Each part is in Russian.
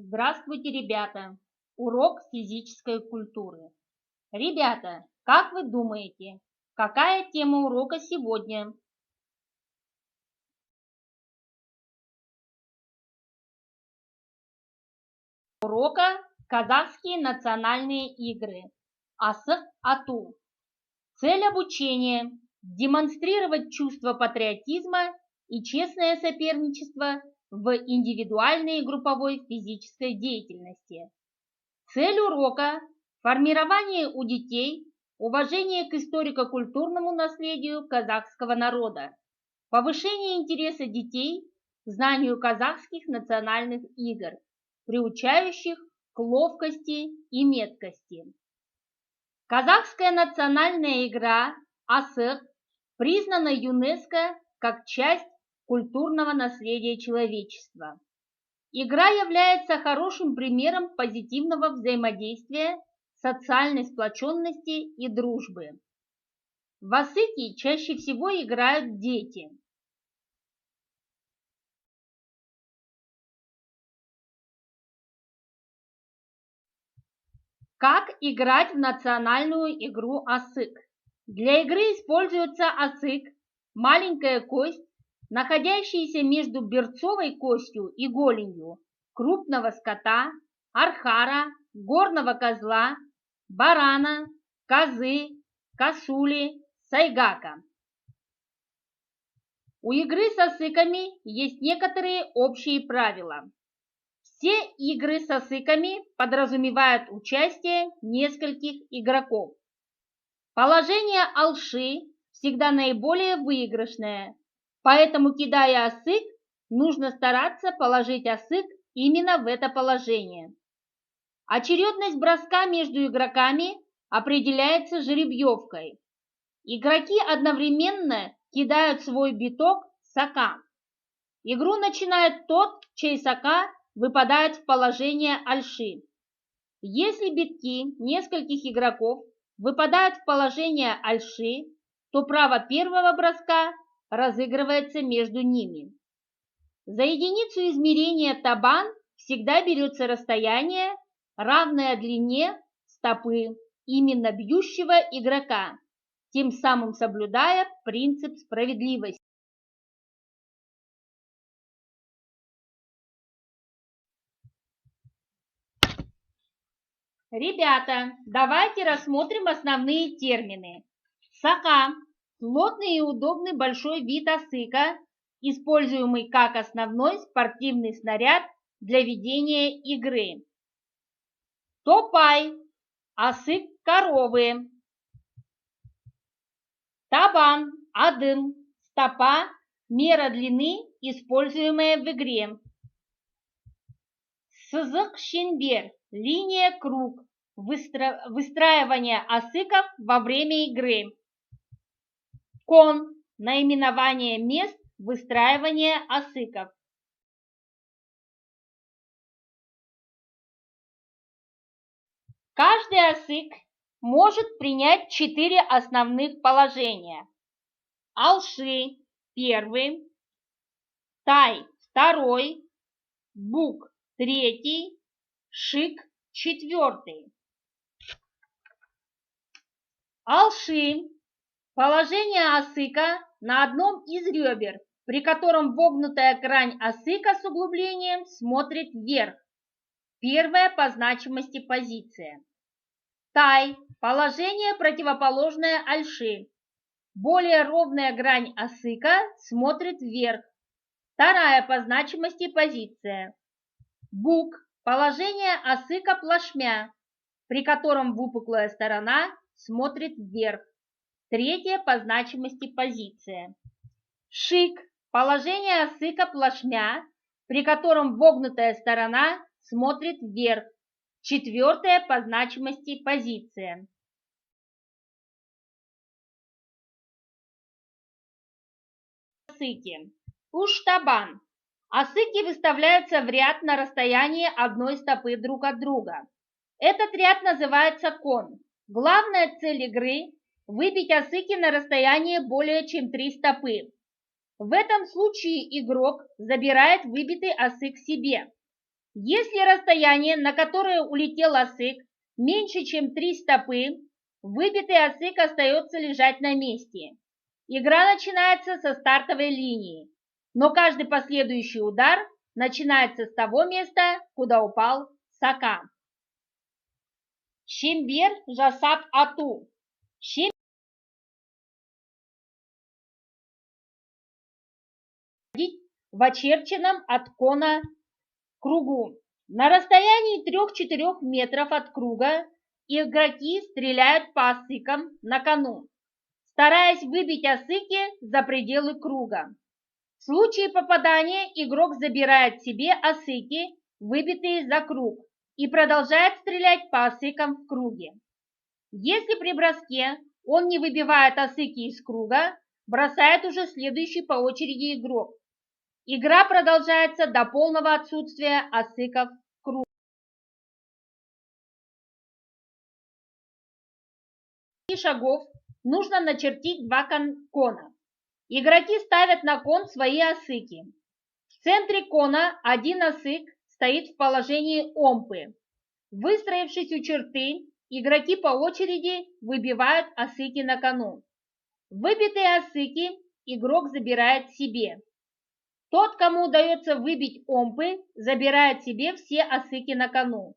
Здравствуйте, ребята! Урок физической культуры. Ребята, как вы думаете, какая тема урока сегодня? Урока казахские национальные игры. Асық-ату. Цель обучения – демонстрировать чувство патриотизма и честное соперничество в индивидуальной и групповой физической деятельности. Цель урока – формирование у детей уважения к историко-культурному наследию казахского народа, повышение интереса детей к знанию казахских национальных игр, приучающих к ловкости и меткости. Казахская национальная игра асық признана ЮНЕСКО как часть культурного наследия человечества. Игра является хорошим примером позитивного взаимодействия, социальной сплоченности и дружбы. В асыке чаще всего играют дети. Как играть в национальную игру асык? Для игры используется асык, маленькая кость, находящаяся между берцовой костью и голенью крупного скота, архара, горного козла, барана, козы, косули, сайгака. У игры с асыками есть некоторые общие правила. Все игры с асыками подразумевают участие нескольких игроков. Положение алши всегда наиболее выигрышное, поэтому, кидая асык, нужно стараться положить асык именно в это положение. Очередность броска между игроками определяется жеребьевкой. Игроки одновременно кидают свой биток сока. Игру начинает тот, чей сока выпадает в положение альши. Если битки нескольких игроков выпадают в положение альши, то право первого броска разыгрывается между ними. За единицу измерения табан всегда берется расстояние, равное длине стопы именно бьющего игрока, тем самым соблюдая принцип справедливости. Ребята, давайте рассмотрим основные термины. Сока – плотный и удобный большой вид асыка, используемый как основной спортивный снаряд для ведения игры. Топай – асык коровы. Табан – адым – стопа, мера длины, используемая в игре. Сызык-шеңбер – линия круг, выстраивание асыков во время игры. Кон – наименование мест выстраивания асыков. Каждый асык может принять 4 основных положения. Алши – первый, тай – второй, бук – третий, шик – четвертый. Алши – положение асыка на одном из ребер, при котором вогнутая грань асыка с углублением смотрит вверх. Первая по значимости позиция. Тай – положение противоположное альши. Более ровная грань асыка смотрит вверх. Вторая по значимости позиция. Бук – положение асыка плашмя, при котором выпуклая сторона смотрит вверх. Третья по значимости позиция. Шик – положение асыка плашмя, при котором вогнутая сторона смотрит вверх. Четвертая по значимости позиция. Асыки. Уштабан. Асыки выставляются в ряд на расстоянии одной стопы друг от друга. Этот ряд называется кон. Главная цель игры – выбить асыки на расстояние более чем 3 стопы. В этом случае игрок забирает выбитый асык себе. Если расстояние, на которое улетел осык, меньше, чем 3 стопы, выбитый осык остается лежать на месте. Игра начинается со стартовой линии, но каждый последующий удар начинается с того места, куда упал сока. Чембер жасап ату. В очерченном от кона кругу. На расстоянии 3-4 метров от круга игроки стреляют по осыкам на кону, стараясь выбить осыки за пределы круга. В случае попадания игрок забирает себе осыки, выбитые за круг, и продолжает стрелять по осыкам в круге. Если при броске он не выбивает осыки из круга, бросает уже следующий по очереди игрок. Игра продолжается до полного отсутствия осыков в круге. Шагов нужно начертить 2 кона. Игроки ставят на кон свои осыки. В центре кона один осык стоит в положении омпы. Выстроившись у черты, игроки по очереди выбивают осыки на кону. Выбитые осыки игрок забирает себе. Тот, кому удается выбить омпы, забирает себе все осыки на кону.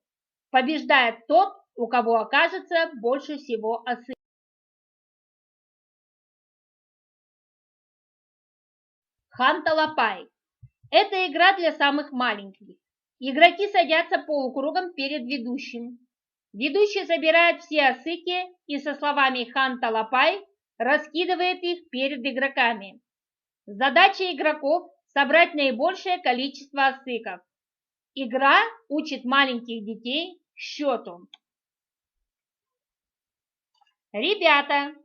Побеждает тот, у кого окажется больше всего осыков. Ханталапай. Это игра для самых маленьких. Игроки садятся полукругом перед ведущим. Ведущий забирает все осыки и со словами «Ханталапай» раскидывает их перед игроками. Задача игроков – собрать наибольшее количество осыков. Игра учит маленьких детей счету. Ребята,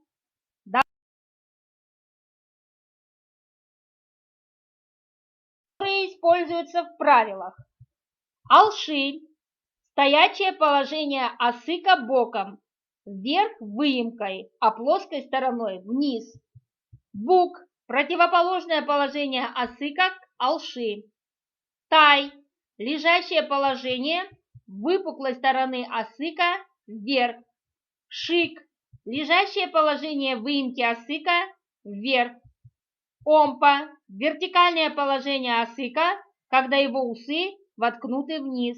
которые используются в правилах. Алши. Стоячее положение осыка боком, вверх выемкой, а плоской стороной вниз. Бук. Противоположное положение осыка к алши. Тай. Лежащее положение выпуклой стороны осыка вверх. Шик. Лежащее положение выемки осыка вверх. Омпа. Вертикальное положение осыка, когда его усы воткнуты вниз.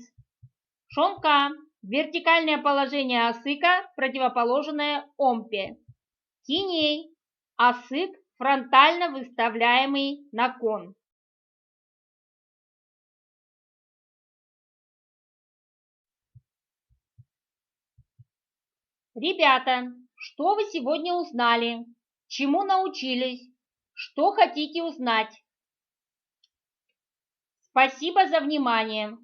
Шонка. Вертикальное положение осыка, противоположное омпе. Киней. Осык, фронтально выставляемый на кон. Ребята, что вы сегодня узнали? Чему научились? Что хотите узнать? Спасибо за внимание.